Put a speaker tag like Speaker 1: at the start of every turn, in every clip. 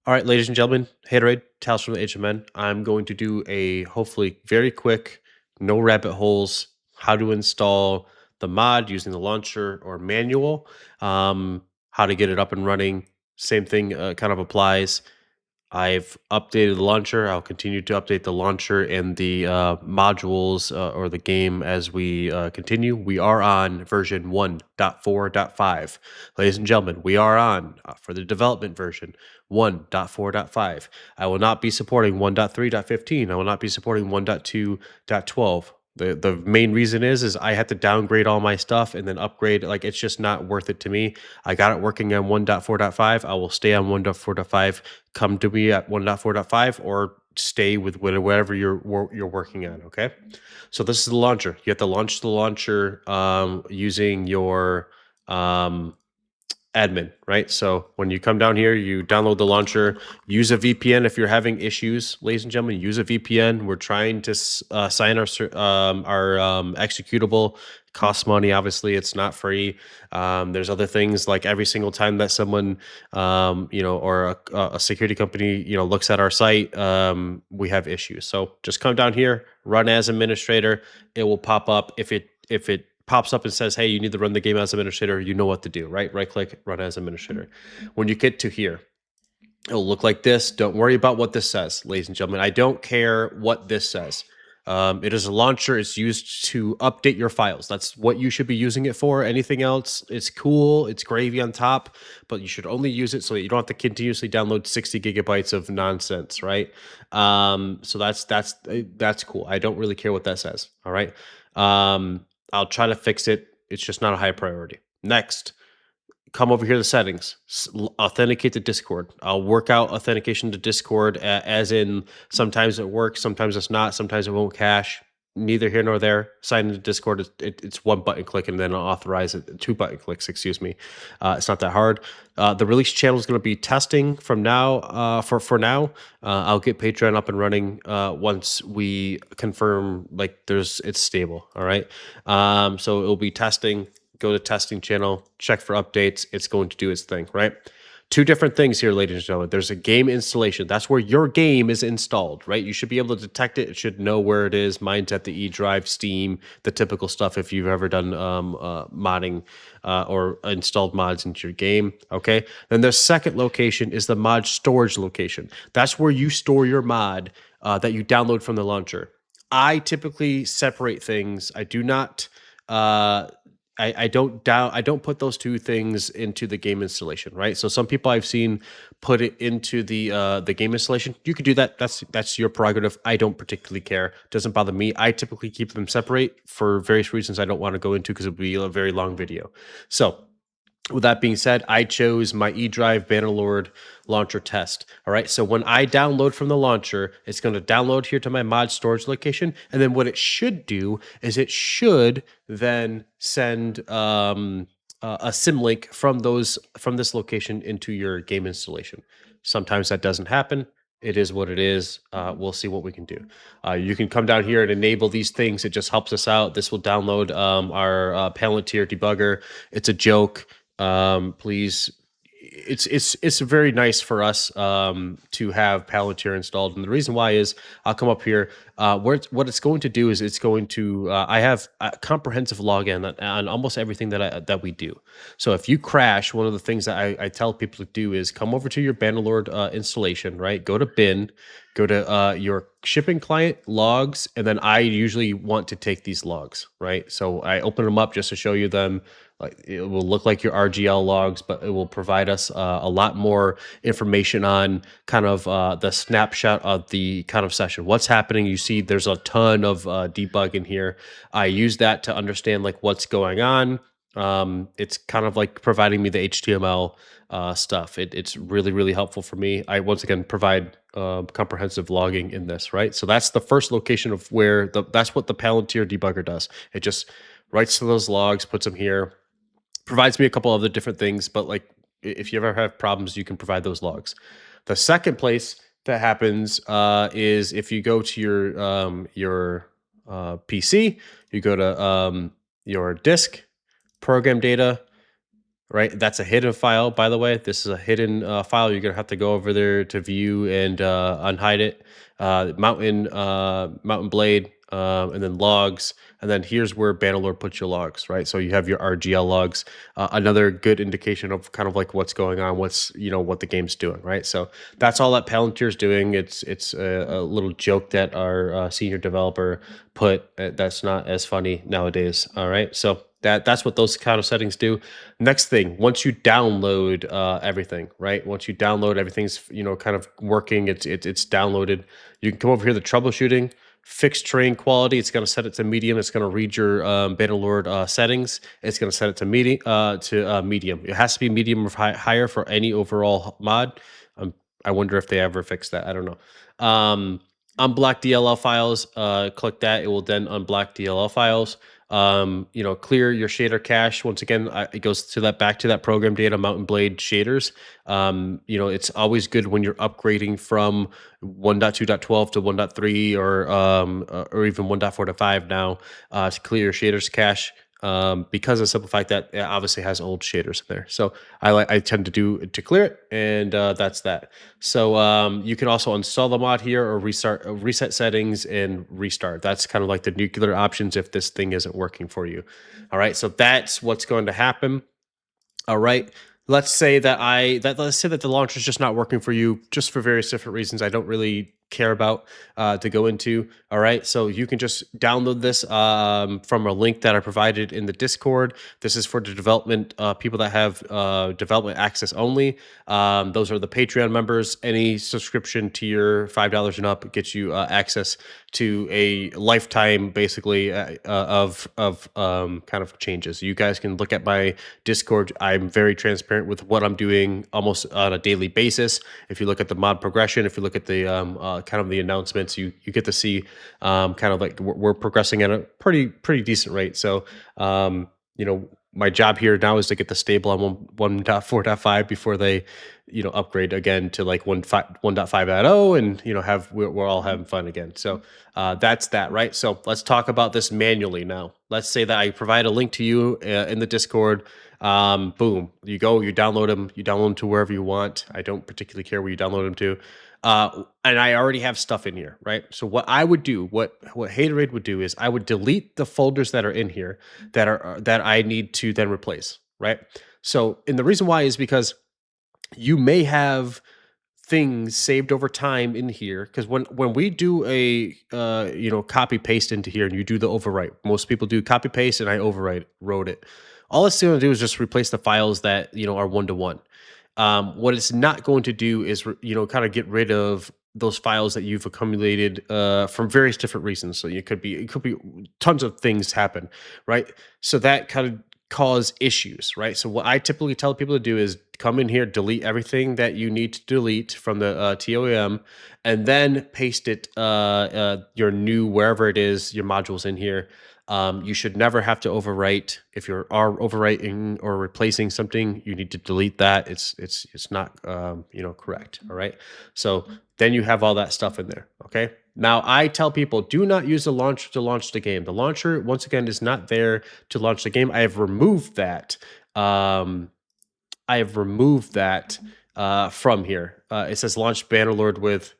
Speaker 1: All right, ladies and gentlemen, Haterade, Tales from the HMN. I'm going to do a hopefully very quick, no rabbit holes, how to install the mod using the launcher or manual, how to get it up and running. Same thing kind of applies. I've updated the launcher. I'll continue to update the launcher and the modules or the game as we continue. We are on version 1.4.5. Ladies and gentlemen, we are on for the development version 1.4.5. I will not be supporting 1.3.15. I will not be supporting 1.2.12. The main reason is I had to downgrade all my stuff and then upgrade. Like, it's just not worth it to me. I got it working on 1.4.5. I will stay on 1.4.5. Come to me at 1.4.5 or stay with whatever you're working on. Okay, so this is the launcher. You have to launch the launcher using your admin, right? So when you come down here, you download the launcher, use a VPN if you're having issues, ladies and gentlemen. Use a VPN. We're trying to sign our executable. It costs money, obviously. It's not free. There's other things, like every single time that someone, or a security company, looks at our site, we have issues. So just come down here, run as administrator. It will pop up if it pops up and says, hey, you need to run the game as administrator, you know what to do, right? Right click, run as administrator. When you get to here, it'll look like this. Don't worry about what this says, ladies and gentlemen. I don't care what this says. It is a launcher. It's used to update your files. That's what you should be using it for. Anything else, it's cool. It's gravy on top, but you should only use it so that you don't have to continuously download 60 gigabytes of nonsense, right? So that's cool. I don't really care what that says. All right. I'll try to fix it. It's just not a high priority. Next, come over here to settings, authenticate to Discord. I'll work out authentication to Discord, as in sometimes it works, sometimes it's not, sometimes it won't cache. Neither here nor there. Sign into Discord, it's one button click and then I'll authorize it. Two button clicks, excuse me. It's not that hard. The release channel is going to be testing from now. For now, I'll get Patreon up and running once we confirm it's stable. All right. So it'll be testing. Go to testing channel, check for updates. It's going to do its thing, right? Two different things here, ladies and gentlemen. There's a game installation. That's where your game is installed, right? You should be able to detect it. It should know where it is. Mine's at the E drive, Steam, the typical stuff if you've ever done modding or installed mods into your game, okay? Then the second location is the mod storage location. That's where you store your mod that you download from the launcher. I typically separate things. I do not... I don't put those two things into the game installation, right? So some people I've seen put it into the game installation. You could do that. That's your prerogative. I don't particularly care. Doesn't bother me. I typically keep them separate for various reasons I don't want to go into because it would be a very long video. So with that being said, I chose my eDrive Bannerlord launcher test. All right. So when I download from the launcher, it's going to download here to my mod storage location. And then what it should do is it should then send a symlink from this location into your game installation. Sometimes that doesn't happen. It is what it is. We'll see what we can do. You can come down here and enable these things. It just helps us out. This will download our Palantir debugger. It's a joke. Please, it's very nice for us to have Palantir installed, and the reason why is I'll come up here. What it's going to do is it's going to I have a comprehensive login on almost everything that we do. So if you crash, one of the things that I tell people to do is come over to your Bannerlord installation, right? Go to bin, go to your shipping client logs, and then I usually want to take these logs, right? So I open them up just to show you them. Like, it will look like your RGL logs, but it will provide us a lot more information on kind of the snapshot of the kind of session. What's happening? You see there's a ton of debug in here. I use that to understand like what's going on. It's kind of like providing me the HTML stuff. It's really, really helpful for me. I once again provide comprehensive logging in this, right? So that's the first location of where that's what the Palantir debugger does. It just writes to those logs, puts them here, provides me a couple other different things, but like if you ever have problems, you can provide those logs. The second place that happens is if you go to your PC, you go to your disk, program data, right? That's a hidden file, by the way. This is a hidden file. You're gonna have to go over there to view and unhide it. Mountain blade, and then logs, and then here's where Bannerlord puts your logs, right? So you have your RGL logs, another good indication of kind of like what's going on, what's what the game's doing, right? So that's all that Palantir's doing. It's a little joke that our senior developer put. That's not as funny nowadays. All right, so that's what those kind of settings do. Next thing, once you download everything, right? Once you download everything's kind of working, it's downloaded. You can come over here, the troubleshooting, fixed terrain quality. It's going to set it to medium. It's going to read your Bannerlord settings. It's going to set it to medium. It has to be medium or higher for any overall mod. Um, I wonder if they ever fix that. I don't know. Unblock DLL files. Click that. It will then unblock DLL files. Clear your shader cache. Once again, it goes to that back to that program data Mountain Blade shaders. It's always good when you're upgrading from 1.2.12 to 1.3 or even 1.4.5 now to clear your shaders cache. Because of the simple fact that it obviously has old shaders in there. So I tend to clear it, and that's that. So you can also install the mod here or reset settings and restart. That's kind of like the nuclear options if this thing isn't working for you. All right, so that's what's going to happen. All right. Let's say that the launcher is just not working for you, just for various different reasons I don't really care about to go into. All right, so you can just download this from a link that I provided in the Discord. This is for the development people that have development access only. Those are the Patreon members. Any subscription tier, $5 and up, gets you access to a lifetime, basically, of kind of changes. You guys can look at my Discord. I'm very transparent with what I'm doing almost on a daily basis. If you look at the mod progression, if you look at the kind of the announcements, you get to see kind of like we're progressing at a pretty decent rate. So my job here now is to get the stable on 1.4.5 before they upgrade again to like 1.5.0, and have we're all having fun again. So that's that, right? So let's talk about this manually now. Let's say that I provide a link to you in the Discord. Boom, you download them to wherever you want. I don't particularly care where you download them to. And I already have stuff in here, right? So what I would do, what Haterade would do, is I would delete the folders that are in here that I need to then replace, right? So, and the reason why is because you may have things saved over time in here, because when we do a copy paste into here and you do the overwrite, most people do copy paste and I wrote it. All it's going to do is just replace the files that are one to one. What it's not going to do is kind of get rid of those files that you've accumulated from various different reasons. So it could be tons of things happen, right? So that kind of cause issues, right? So what I typically tell people to do is come in here, delete everything that you need to delete from the TOM, and then paste it your new wherever it is your modules in here. You should never have to overwrite. If you are overwriting or replacing something, you need to delete that. It's not correct. All right. So then you have all that stuff in there. Okay. Now I tell people, do not use the launcher to launch the game. The launcher, once again, is not there to launch the game. I have removed that. From here. It says launch Bannerlord with.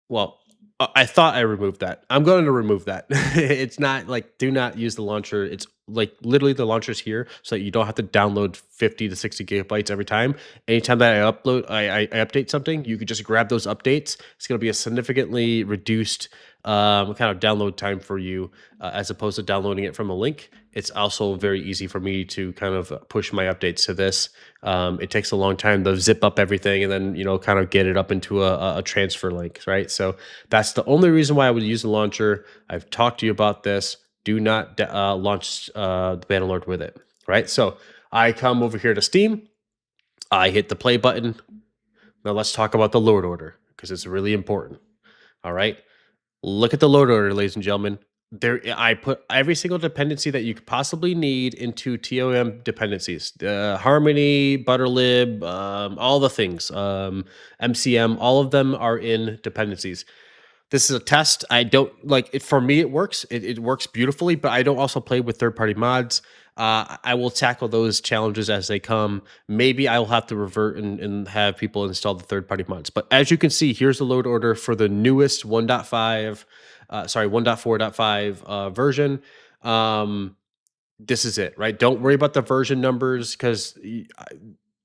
Speaker 1: Well, I thought I removed that. I'm going to remove that. It's not like do not use the launcher. It's like literally the launcher's here so that you don't have to download 50 to 60 gigabytes every time. Anytime that I update something, you could just grab those updates. It's going to be a significantly reduced kind of download time for you as opposed to downloading it from a link. It's also very easy for me to kind of push my updates to this. It takes a long time to zip up everything and then kind of get it up into a transfer link, right? So that's the only reason why I would use the launcher. I've talked to you about this. Do not launch the Bannerlord with it, right? So I come over here to Steam. I hit the play button. Now let's talk about the load order because it's really important. All right. Look at the load order, ladies and gentlemen. There, I put every single dependency that you could possibly need into TOM dependencies. Harmony, Butterlib, all the things, MCM, all of them are in dependencies. This is a test. I don't like it. For me, it works. It works beautifully, but I don't also play with third party mods. I will tackle those challenges as they come. Maybe I will have to revert and have people install the third party mods. But as you can see, here's the load order for the newest 1.5, sorry, 1.4.5 version. Um, this is it, right? Don't worry about the version numbers because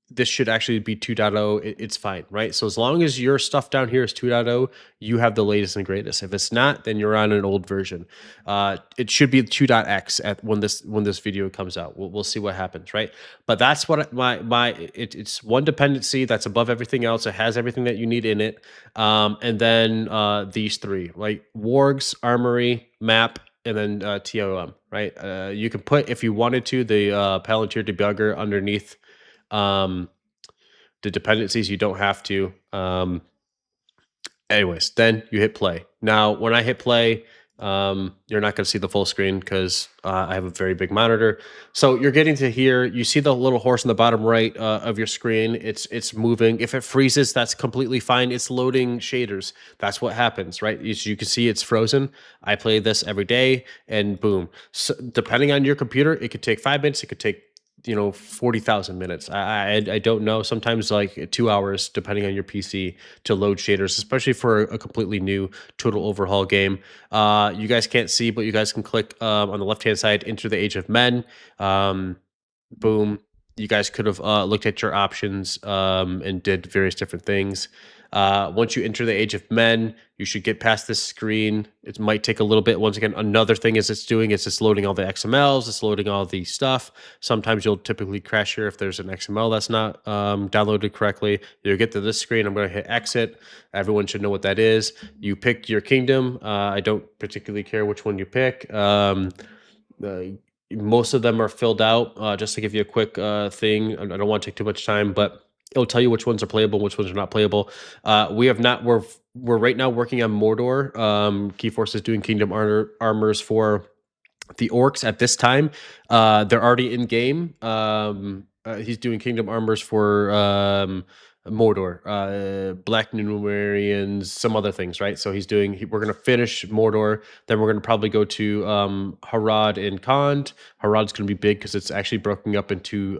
Speaker 1: this should actually be 2.0. It's fine, right? So as long as your stuff down here is 2.0, you have the latest and greatest. If it's not, then you're on an old version. It should be 2.x at when this video comes out. We'll see what happens, right? But that's what it's one dependency that's above everything else. It has everything that you need in it, and then these three, like wargs, armory, map, and then TOM, right? You can put, if you wanted to, the Palantir debugger underneath the dependencies. You don't have to. Anyways, then you hit play. Now, when I hit play, you're not going to see the full screen because I have a very big monitor. So you're getting to here. You see the little horse in the bottom right of your screen. It's moving. If it freezes, that's completely fine. It's loading shaders. That's what happens, right? As you can see, it's frozen. I play this every day, and boom. So depending on your computer, it could take 5 minutes. It could take 40,000 minutes. I don't know. Sometimes like 2 hours, depending on your PC, to load shaders, especially for a completely new total overhaul game. You guys can't see, but you guys can click on the left hand side, Enter the Age of Men. Boom. You guys could have looked at your options and did various different things. Once you enter the Age of Men, you should get past this screen. It might take a little bit. Once again, another thing is it's doing is it's loading all the XMLs, it's loading all the stuff. Sometimes you'll typically crash here if there's an XML that's not downloaded correctly. You'll get to this screen. I'm going to hit exit. Everyone should know what that is. You pick your kingdom. I don't particularly care which one you pick. Most of them are filled out. Just to give you a quick thing, I don't want to take too much time, but it'll tell you which ones are playable, which ones are not playable. We have not. We're right now working on Mordor. Keyforce is doing Kingdom armors for the orcs at this time. They're already in game. He's doing Kingdom armors for Mordor, Black Numerians, some other things, right? So we're going to finish Mordor. Then we're going to probably go to Harad and Khand. Harad's going to be big because it's actually broken up into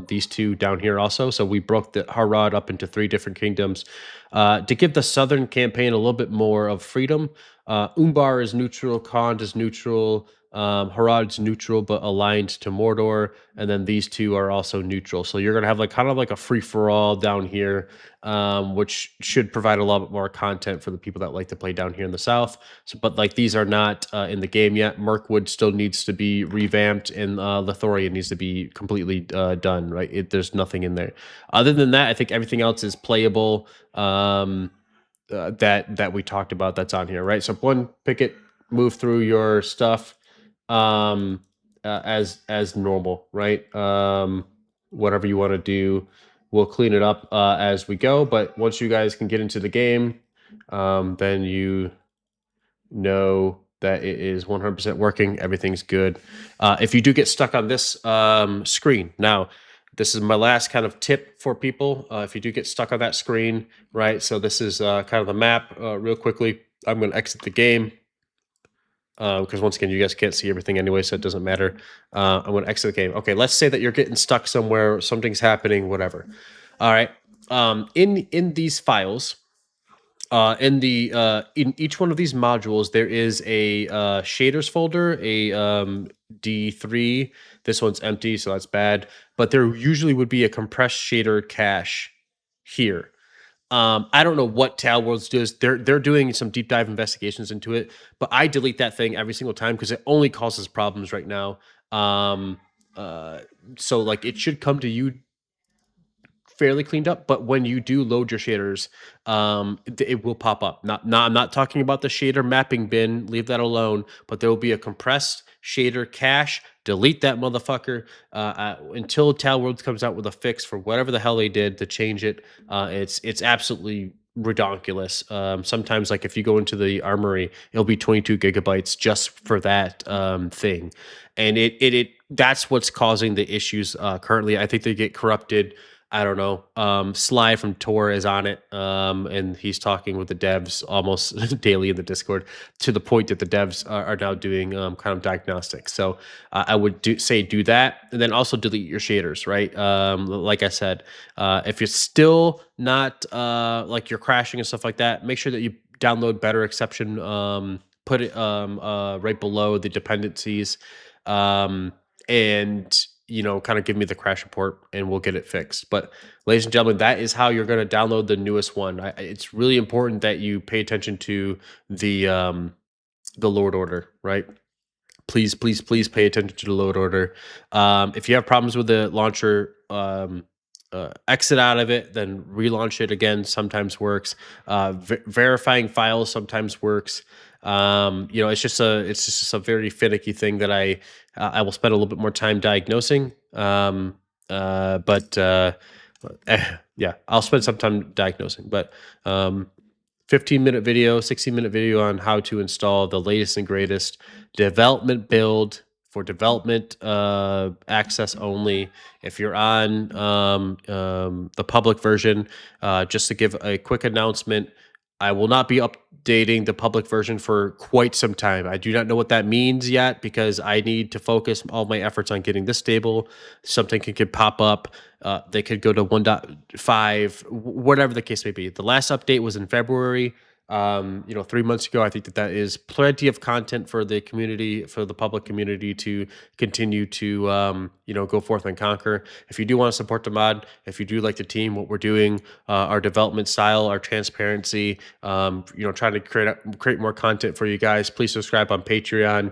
Speaker 1: these two down here also. So we broke the Harad up into 3 different kingdoms to give the southern campaign a little bit more of freedom. Umbar is neutral, Khand is neutral, Harad's neutral but aligned to Mordor, and then these two are also neutral. So you're gonna have kind of like a free for all down here, which should provide a lot more content for the people that like to play down here in the south. So, but like these are not in the game yet. Mirkwood still needs to be revamped, and Lithoria needs to be completely done. Right? There's nothing in there. Other than that, I think everything else is playable. That we talked about that's on here, right? So one, pick it, move through your stuff as normal, right? Whatever you want to do, we'll clean it up as we go. But once you guys can get into the game, then you know that it is 100% working. Everything's good. If you do get stuck on this screen, now this is my last kind of tip for people. If you do get stuck on that screen, right? So this is kind of the map. Real quickly, I'm going to exit the game because once again, you guys can't see everything anyway, so it doesn't matter. I'm going to exit the game. Okay, let's say that you're getting stuck somewhere, something's happening, whatever. All right. In these files, in each one of these modules, there is a shaders folder, a D3. This one's empty, so that's bad. But there usually would be a compressed shader cache here. I don't know what TAOM does. They're doing some deep dive investigations into it, but I delete that thing every single time because it only causes problems right now. So like it should come to you fairly cleaned up, but when you do load your shaders, it will pop up. I'm not talking about the shader mapping bin, leave that alone, but there will be a compressed shader cache. Delete that motherfucker until TAOM comes out with a fix for whatever the hell they did to change it. It's absolutely redonkulous. Sometimes like if you go into the armory, it'll be 22 gigabytes just for that thing, and it that's what's causing the issues currently. I think they get corrupted I don't know. Sly from Tor is on it, and he's talking with the devs almost daily in the Discord, to the point that the devs are now doing kind of diagnostics. So I would say do that, and then also delete your shaders. Right? Like I said, if you're still not like you're crashing and stuff like that, make sure that you download better exception. Put it right below the dependencies. Um, and kind of give me the crash report and we'll get it fixed. But ladies and gentlemen, that is how you're going to download the newest one. It's really important that you pay attention to the Lord order, right? Please, please, please pay attention to the load order. If you have problems with the launcher, exit out of it, then relaunch it again. Sometimes works. Verifying files sometimes works. It's just a very finicky thing that I will spend a little bit more time diagnosing. But yeah, I'll spend some time diagnosing. But 15-minute video, 60-minute video on how to install the latest and greatest development build for development access only. If you're on the public version, just to give a quick announcement, I will not be updating the public version for quite some time. I do not know what that means yet because I need to focus all my efforts on getting this stable. Something could pop up. They could go to 1.5, whatever the case may be. The last update was in February. 3 months ago. I think that is plenty of content for the community, for the public community to continue to, go forth and conquer. If you do want to support the mod, if you do like the team, what we're doing, our development style, our transparency, trying to create more content for you guys, please subscribe on Patreon.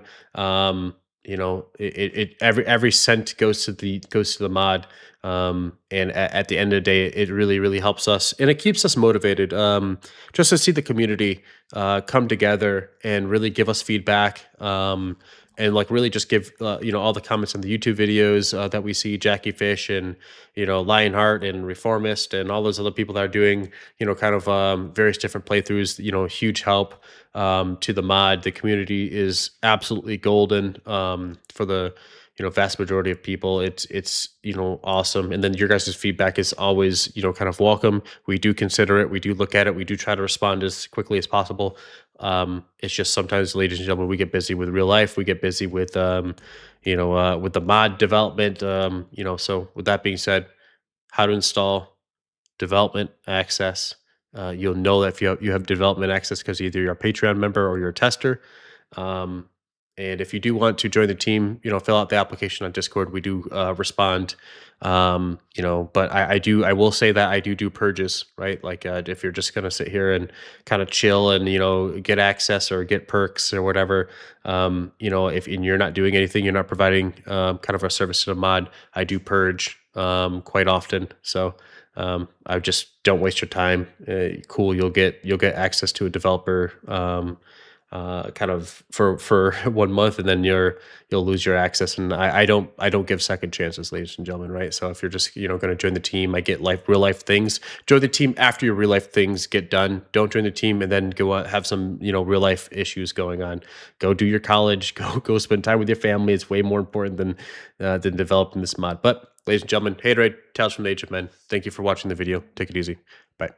Speaker 1: Every cent goes to the mod. And at the end of the day, it really, really helps us and it keeps us motivated. Just to see the community come together and really give us feedback. And like really just give all the comments on the YouTube videos that we see, Jackie Fish and Lionheart and Reformist and all those other people that are doing kind of various different playthroughs. Huge help to the mod. The community is absolutely golden for the vast majority of people. It's awesome. And then your guys' feedback is always kind of welcome. We do consider it, we do look at it, we do try to respond as quickly as possible. It's just sometimes, ladies and gentlemen, we get busy with real life, we get busy with with the mod development. So with that being said, how to install development access. You'll know that if you have development access because either you're a Patreon member or you're a tester. Um, and if you do want to join the team, fill out the application on Discord. We do respond. But I will say that I do purges, right? Like if you're just gonna sit here and kind of chill and get access or get perks or whatever, if and you're not doing anything, you're not providing kind of a service to the mod. I do purge quite often. So I just don't waste your time. Cool, you'll get access to a developer kind of for 1 month, and then you'll lose your access. And I don't give second chances, ladies and gentlemen, right? So if you're just going to join the team, I get real life things. Join the team after your real life things get done. Don't join the team and then go out, have some real life issues going on. Go do your college. Go spend time with your family. It's way more important than developing this mod. But ladies and gentlemen, Haterade, Tales from the Age of Men. Thank you for watching the video. Take it easy. Bye.